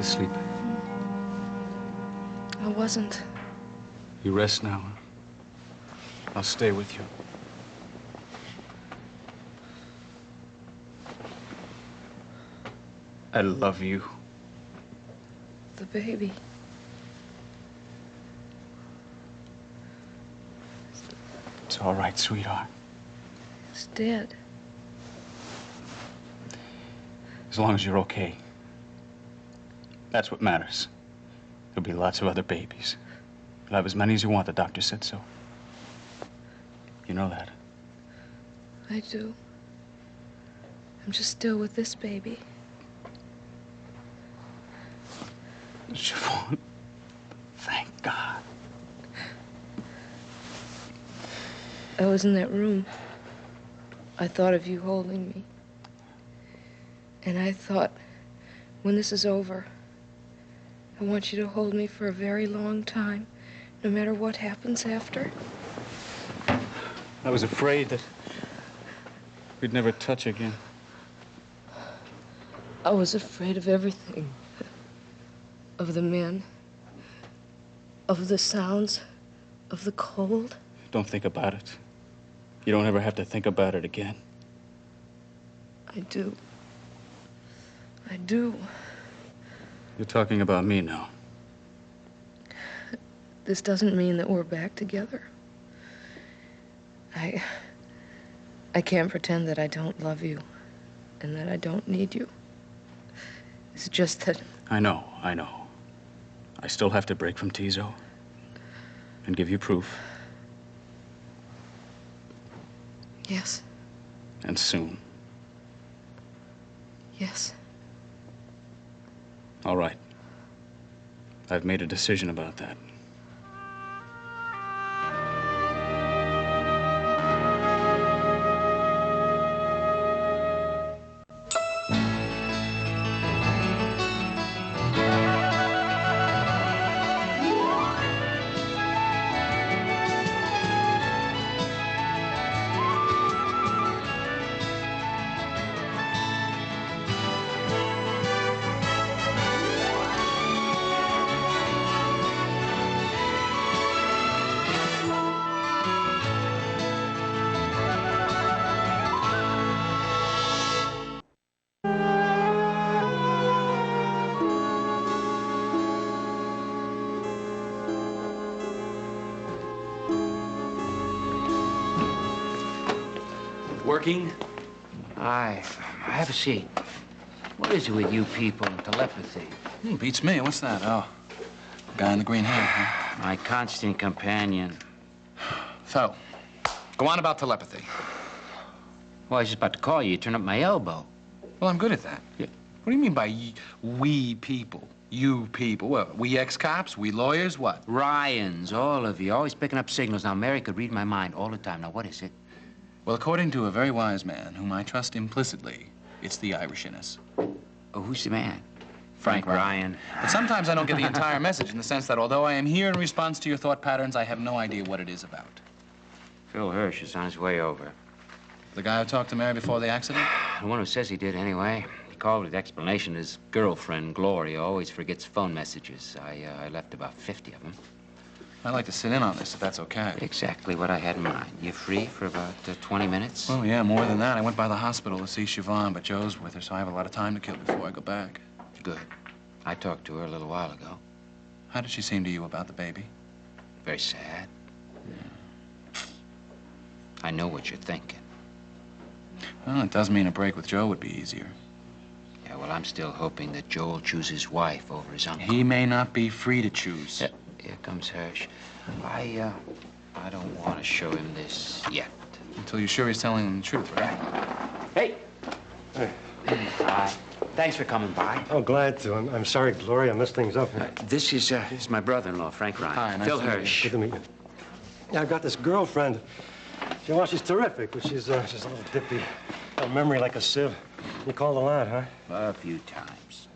asleep. I wasn't. You rest now. I'll stay with you. I love you. The baby. It's all right, sweetheart. It's dead. As long as you're okay. That's what matters. There'll be lots of other babies. You'll have as many as you want, the doctor said so. You know that. I do. I'm just still with this baby. Siobhan, thank God. I was in that room. I thought of you holding me. And I thought, when this is over, I want you to hold me for a very long time, no matter what happens after. I was afraid that we'd never touch again. I was afraid of everything. Of the men. Of the sounds. Of the cold. Don't think about it. You don't ever have to think about it again. I do. I do. You're talking about me now. This doesn't mean that we're back together. I can't pretend that I don't love you and that I don't need you. It's just that... I know. I still have to break from Tizo and give you proof. Yes. And soon. Yes. All right. I've made a decision about that. Working? Aye. Have a seat. What is it with you people and telepathy? Beats me. What's that? Oh, guy in the green hat, huh? My constant companion. So, go on about telepathy. Well, I was just about to call you. You turned up my elbow. Well, I'm good at that. Yeah. What do you mean by we people? You people? What, we ex-cops? We lawyers? What? Ryans, all of you, always picking up signals. Now, Mary could read my mind all the time. Now, what is it? Well, according to a very wise man, whom I trust implicitly, it's the Irish in us. Oh, who's the man? Frank Ryan. But sometimes I don't get the entire message in the sense that although I am here in response to your thought patterns, I have no idea what it is about. Phil Hirsch is on his way over. The guy who talked to Mary before the accident? The one who says he did, anyway. He called with explanation his girlfriend, Gloria, always forgets phone messages. I left about 50 of them. I'd like to sit in on this, if that's okay. Exactly what I had in mind. You free for about 20 minutes? Oh, yeah, more than that. I went by the hospital to see Siobhan, but Joe's with her, so I have a lot of time to kill before I go back. Good. I talked to her a little while ago. How did she seem to you about the baby? Very sad. Yeah. I know what you're thinking. Well, it does mean a break with Joe would be easier. Yeah, well, I'm still hoping that Joe will choose his wife over his uncle. He may not be free to choose. Here comes Hirsch. I don't want to show him this yet. Until you're sure he's telling him the truth, right? Hey. Hi. Thanks for coming by. Oh, glad to. I'm sorry, Gloria, I messed things up. This is my brother-in-law, Frank Ryan. Hi, nice Phil to meet you. Hirsch. Good to meet you. Yeah, I've got this girlfriend. She's terrific, but she's a little dippy. Got memory like a sieve. You called a lot, huh? A few times.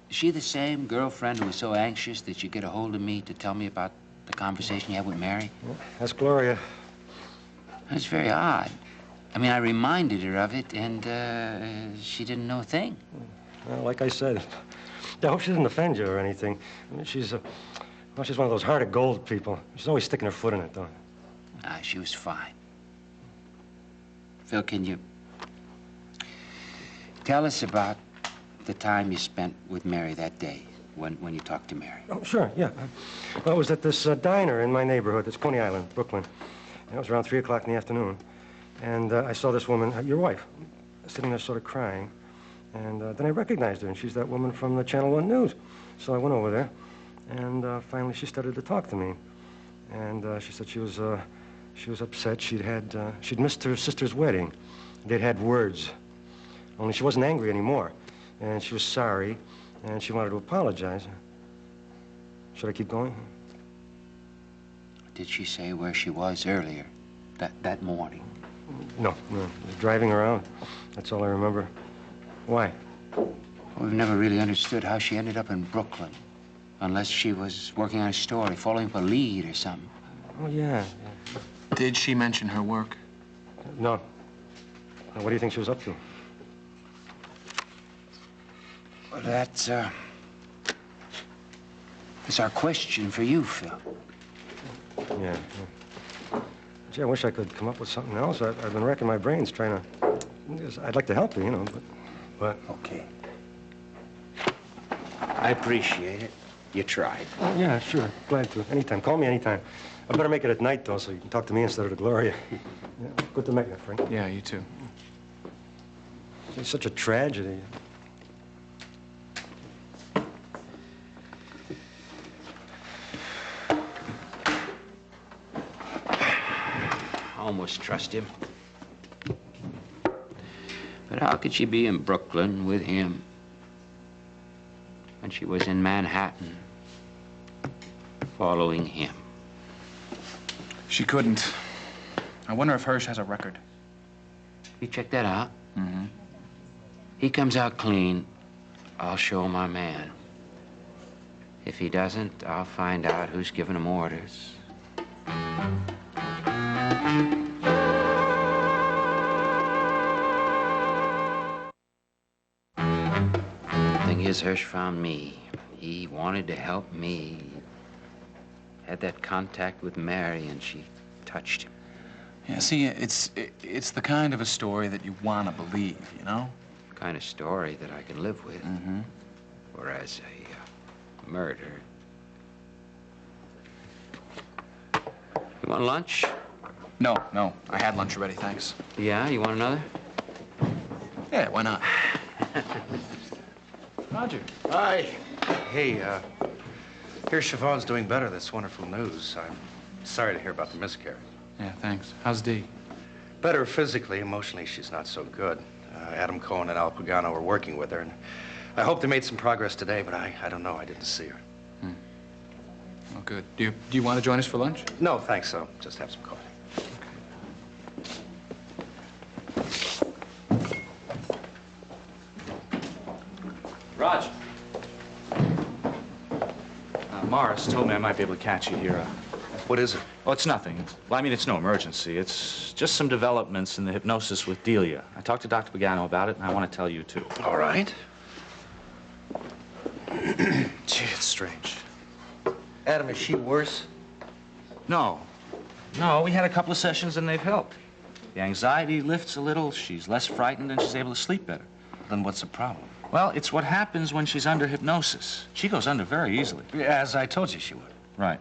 Is she the same girlfriend who was so anxious that you get a hold of me to tell me about the conversation you had with Mary? Well, that's Gloria. That's very odd. I mean, I reminded her of it, and she didn't know a thing. Well, like I said, I hope she didn't offend you or anything. I mean, she's well, she's one of those heart of gold people. She's always sticking her foot in it, though. She was fine. Phil, can you tell us about the time you spent with Mary that day when you talked to Mary? Oh, sure, yeah. Well, it was at this diner in my neighborhood. It's Coney Island, Brooklyn. And it was around 3 o'clock in the afternoon. And I saw this woman, your wife, sitting there sort of crying. And then I recognized her, and she's that woman from the Channel 1 News. So I went over there, and finally she started to talk to me. And she said she was upset. She'd missed her sister's wedding. They'd had words. Only she wasn't angry anymore. And she was sorry, and she wanted to apologize. Should I keep going? Did she say where she was earlier, that morning? No. I was driving around. That's all I remember. Why? We've never really understood how she ended up in Brooklyn, unless she was working on a story, following up a lead or something. Oh, yeah. Did she mention her work? No. Now, what do you think she was up to? Well, that's our question for you, Phil. Yeah. Gee, I wish I could come up with something else. I've been racking my brains trying to... I'd like to help you, you know, but... Okay. I appreciate it. You tried. Oh, yeah, sure. Glad to. Anytime. Call me anytime. I better make it at night, though, so you can talk to me instead of to Gloria. Yeah, good to meet you, Frank. Yeah, you too. It's such a tragedy. I almost trust him. But how could she be in Brooklyn with him when she was in Manhattan following him? She couldn't. I wonder if Hirsch has a record. You check that out? Mm-hmm. He comes out clean, I'll show my man. If he doesn't, I'll find out who's giving him orders. The thing is, Hirsch found me. He wanted to help me. Had that contact with Mary, and she touched him. Yeah, see, it's the kind of a story that you want to believe, you know? Kind of story that I can live with. Mm-hmm. Whereas a murder. You want lunch? No. I had lunch already, thanks. Yeah, you want another? Yeah, why not? Roger. Hi. Hey, here's Siobhan's doing better. That's wonderful news. I'm sorry to hear about the miscarriage. Yeah, thanks. How's Dee? Better physically, emotionally, she's not so good. Adam Cohen and Al Pagano are working with her, and I hope they made some progress today, but I don't know. I didn't see her. Oh, good. Do you want to join us for lunch? No, thanks. I'll just have some coffee. Raj. Morris told me I might be able to catch you here. What is it? Oh, it's nothing. Well, I mean, it's no emergency. It's just some developments in the hypnosis with Delia. I talked to Dr. Pagano about it, and I want to tell you, too. All right. Gee, it's strange. Adam, is she worse? No, we had a couple of sessions, and they've helped. The anxiety lifts a little, she's less frightened, and she's able to sleep better. Then what's the problem? Well, it's what happens when she's under hypnosis. She goes under very easily. As I told you she would. Right.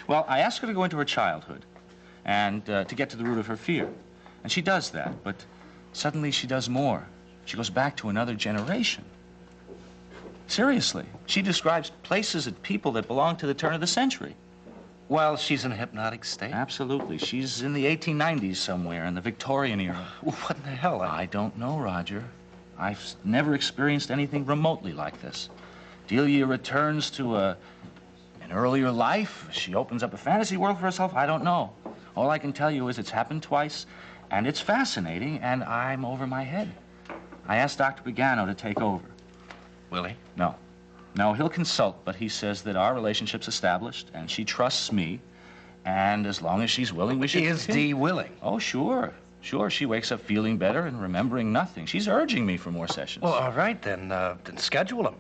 Well, I asked her to go into her childhood and to get to the root of her fear. And she does that, but suddenly she does more. She goes back to another generation. Seriously. She describes places and people that belong to the turn of the century. While she's in a hypnotic state? Absolutely. She's in the 1890s somewhere, in the Victorian era. What in the hell? I don't know, Roger. I've never experienced anything remotely like this. Delia returns to an earlier life. She opens up a fantasy world for herself. I don't know. All I can tell you is it's happened twice, and it's fascinating, and I'm over my head. I asked Dr. Pagano to take over. Will he? No. No, he'll consult, but he says that our relationship's established, and she trusts me, and as long as she's willing, we should... Is Dee willing? Oh, sure. Sure, she wakes up feeling better and remembering nothing. She's urging me for more sessions. Well, all right, then schedule them.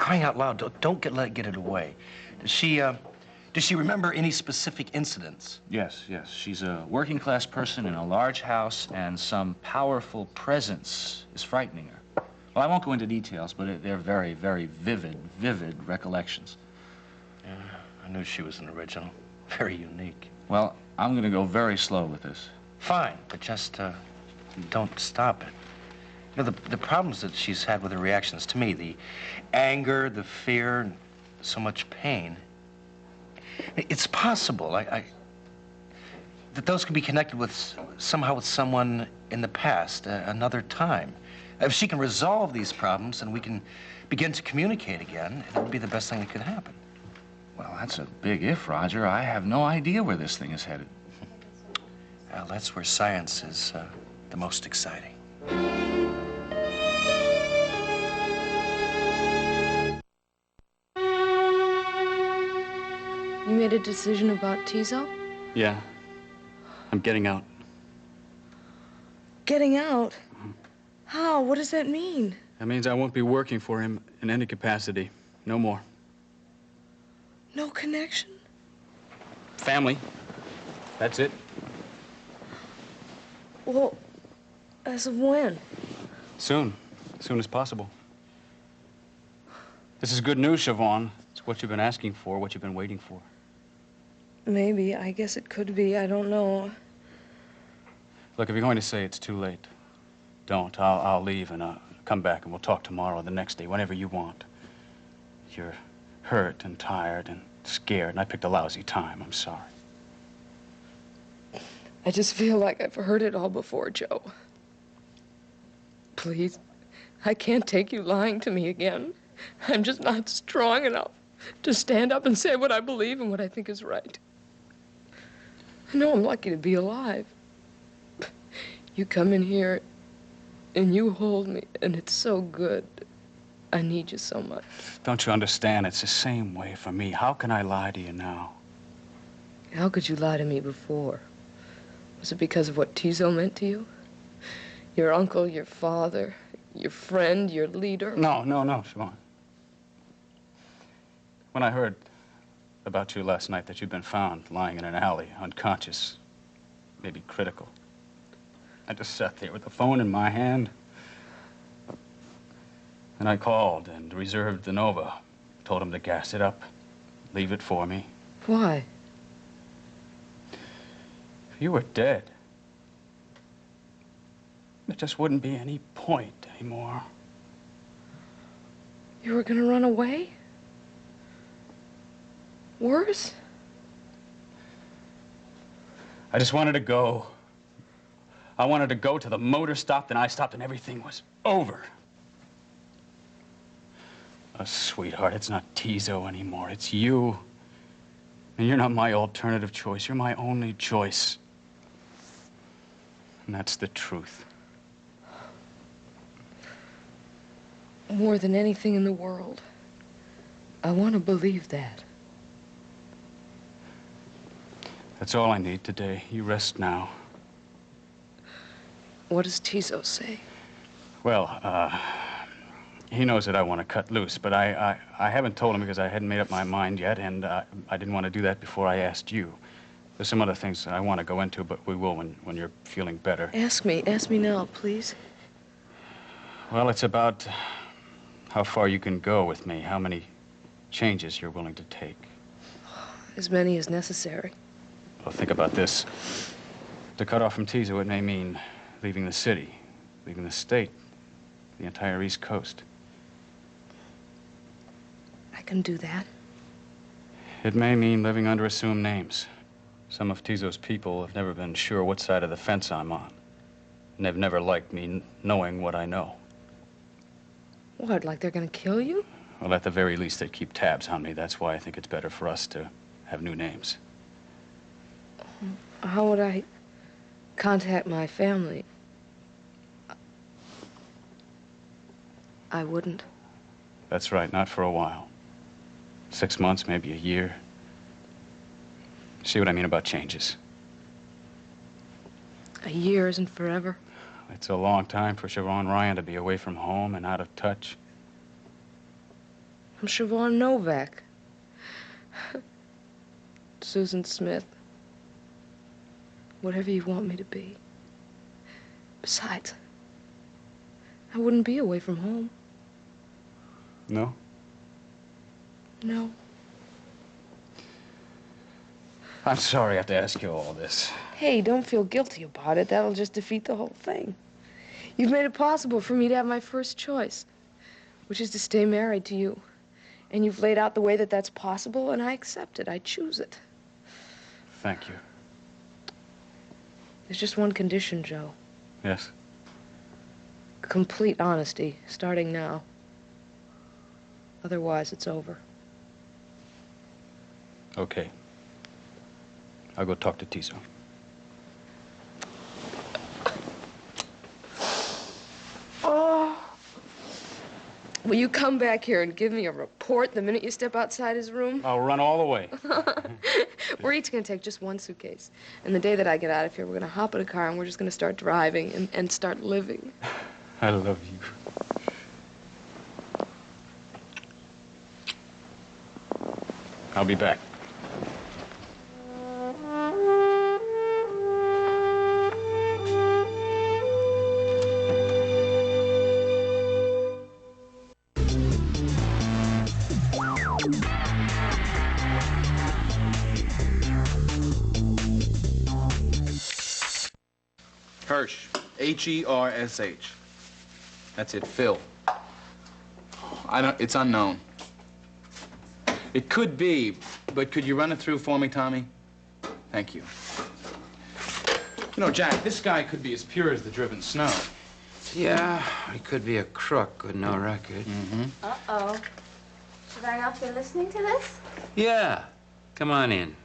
crying out loud, let it get it away. Does she remember any specific incidents? Yes, yes. She's a working class person in a large house, and some powerful presence is frightening her. Well, I won't go into details, but they're very, very vivid recollections. Yeah, I knew she was an original. Very unique. Well, I'm going to go very slow with this. Fine, but just don't stop it. You know, the problems that she's had with her reactions to me, the anger, the fear, and so much pain, it's possible that those could be connected with somehow with someone in the past, another time. If she can resolve these problems and we can begin to communicate again, it would be the best thing that could happen. Well, that's a big if, Roger. I have no idea where this thing is headed. Well, that's where science is the most exciting. You made a decision about Tizo? Yeah. I'm getting out. Getting out? How? What does that mean? That means I won't be working for him in any capacity. No more. No connection? Family. That's it. Well, as of when? Soon. As soon as possible. This is good news, Siobhan. It's what you've been asking for, what you've been waiting for. Maybe. I guess it could be. I don't know. Look, if you're going to say it's too late, don't. I'll leave and come back and we'll talk tomorrow or the next day, whenever you want. You're hurt and tired and scared, and I picked a lousy time. I'm sorry. I just feel like I've heard it all before, Joe. Please, I can't take you lying to me again. I'm just not strong enough to stand up and say what I believe and what I think is right. I know I'm lucky to be alive. You come in here and you hold me, and it's so good. I need you so much. Don't you understand? It's the same way for me. How can I lie to you now? How could you lie to me before? Was it because of what Tizo meant to you? Your uncle, your father, your friend, your leader? No, Siobhan. When I heard about you last night, that you'd been found lying in an alley, unconscious, maybe critical, I just sat there with the phone in my hand. And I called and reserved the Nova. Told him to gas it up, leave it for me. Why? If you were dead, there just wouldn't be any point anymore. You were gonna run away? Worse? I just wanted to go. I wanted to go till the motor stopped and I stopped and everything was over. Oh, sweetheart, it's not Tizo anymore. It's you. And you're not my alternative choice. You're my only choice. And that's the truth. More than anything in the world. I want to believe that. That's all I need today. You rest now. What does Tizo say? Well, he knows that I want to cut loose, but I haven't told him because I hadn't made up my mind yet, and I didn't want to do that before I asked you. There's some other things that I want to go into, but we will when you're feeling better. Ask me now, please. Well, it's about how far you can go with me, how many changes you're willing to take. As many as necessary. Well, think about this. To cut off from Tizo, it may mean leaving the city, leaving the state, the entire East Coast. I can do that. It may mean living under assumed names. Some of Tizo's people have never been sure what side of the fence I'm on. And they've never liked me knowing what I know. What, like they're gonna kill you? Well, at the very least, they keep tabs on me. That's why I think it's better for us to have new names. How would I contact my family? I wouldn't. That's right, not for a while. 6 months, maybe a year. See what I mean about changes? A year isn't forever. It's a long time for Siobhan Ryan to be away from home and out of touch. I'm Siobhan Novak. Susan Smith. Whatever you want me to be. Besides, I wouldn't be away from home. No? No. I'm sorry I have to ask you all this. Hey, don't feel guilty about it. That'll just defeat the whole thing. You've made it possible for me to have my first choice, which is to stay married to you. And you've laid out the way that that's possible, and I accept it. I choose it. Thank you. There's just one condition, Joe. Yes? Complete honesty, starting now. Otherwise, it's over. Okay. I'll go talk to Tiso. Oh. Will you come back here and give me a report the minute you step outside his room? I'll run all the way. We're each going to take just one suitcase. And the day that I get out of here, we're going to hop in a car and we're just going to start driving and start living. I love you. I'll be back. Hirsch. H-E-R-S-H. That's it, Phil. It's unknown. It could be, but could you run it through for me, Tommy? Thank you. You know, Jack, this guy could be as pure as the driven snow. Yeah, he could be a crook with no record. Mm-hmm. Uh-oh. Should I not be listening to this? Yeah. Come on in.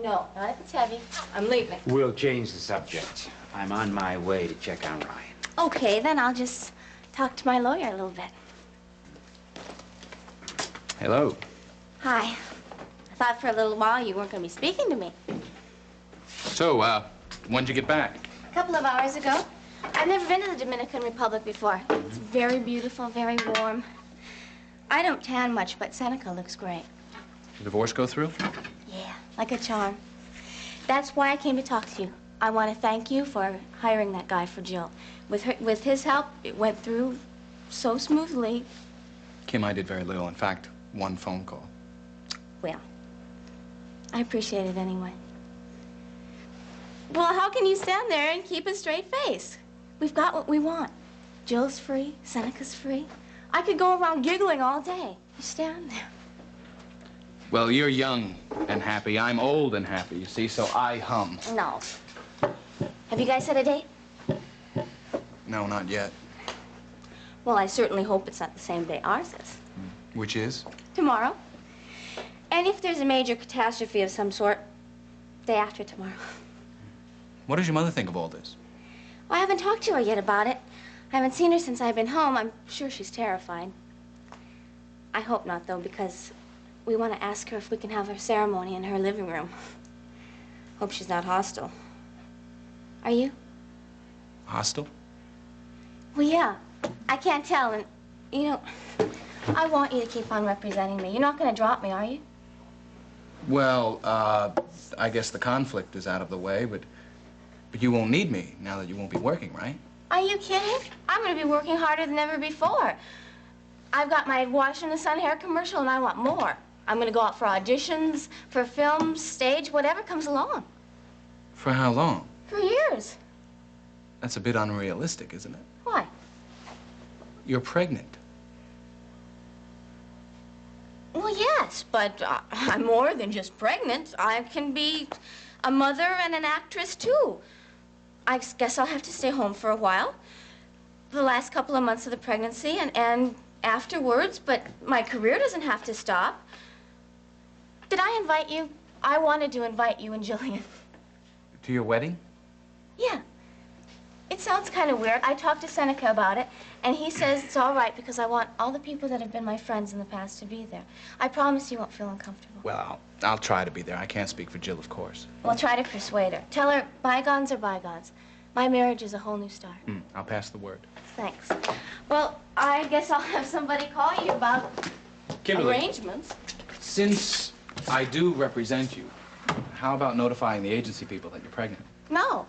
No, not if it's heavy. I'm leaving. We'll change the subject. I'm on my way to check on Ryan. Okay, then I'll just talk to my lawyer a little bit. Hello. Hi. I thought for a little while you weren't going to be speaking to me. So, when'd you get back? A couple of hours ago. I've never been to the Dominican Republic before. It's very beautiful, very warm. I don't tan much, but Seneca looks great. The divorce go through? Yeah, like a charm. That's why I came to talk to you. I want to thank you for hiring that guy for Jill. With his help, it went through so smoothly. Kim, I did very little. In fact, one phone call. Well, I appreciate it anyway. Well, how can you stand there and keep a straight face? We've got what we want. Jill's free, Seneca's free. I could go around giggling all day. You stand there. Well, you're young and happy. I'm old and happy, you see, so I hum. No. Have you guys set a date? No, not yet. Well, I certainly hope it's not the same day ours is. Which is? Tomorrow. And if there's a major catastrophe of some sort, day after tomorrow. What does your mother think of all this? Well, I haven't talked to her yet about it. I haven't seen her since I've been home. I'm sure she's terrified. I hope not, though, because we want to ask her if we can have our ceremony in her living room. Hope she's not hostile. Are you? Hostile? Well, yeah. I can't tell, and, you know, I want you to keep on representing me. You're not going to drop me, are you? Well, I guess the conflict is out of the way, but you won't need me now that you won't be working, right? Are you kidding? I'm going to be working harder than ever before. I've got my Wash in the Sun hair commercial, and I want more. I'm going to go out for auditions, for films, stage, whatever comes along. For how long? For years. That's a bit unrealistic, isn't it? Why? You're pregnant. Well, yes, but I'm more than just pregnant. I can be a mother and an actress, too. I guess I'll have to stay home for a while. The last couple of months of the pregnancy and afterwards, but my career doesn't have to stop. Did I invite you? I wanted to invite you and Jillian. To your wedding? Yeah. It sounds kind of weird. I talked to Seneca about it, and he says it's all right because I want all the people that have been my friends in the past to be there. I promise you won't feel uncomfortable. Well, I'll try to be there. I can't speak for Jill, of course. Well, try to persuade her. Tell her bygones are bygones. My marriage is a whole new start. I'll pass the word. Thanks. Well, I guess I'll have somebody call you about Kimberly, arrangements. since I do represent you, how about notifying the agency people that you're pregnant? No.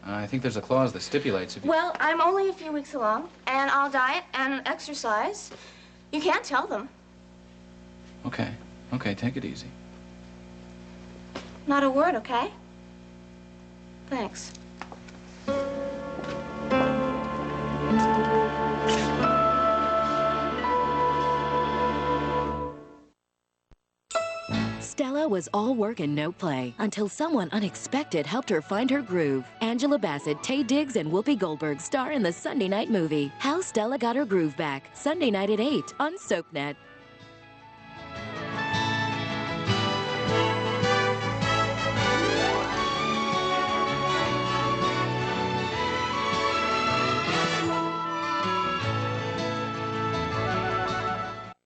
I think there's a clause that stipulates if you... Well, I'm only a few weeks along, and I'll diet and exercise. You can't tell them. Okay, okay, take it easy. Not a word, okay? Thanks. Stella was all work and no play until someone unexpected helped her find her groove. Angela Bassett, Taye Diggs, and Whoopi Goldberg star in the Sunday night movie, How Stella Got Her Groove Back, Sunday night at 8 on SoapNet.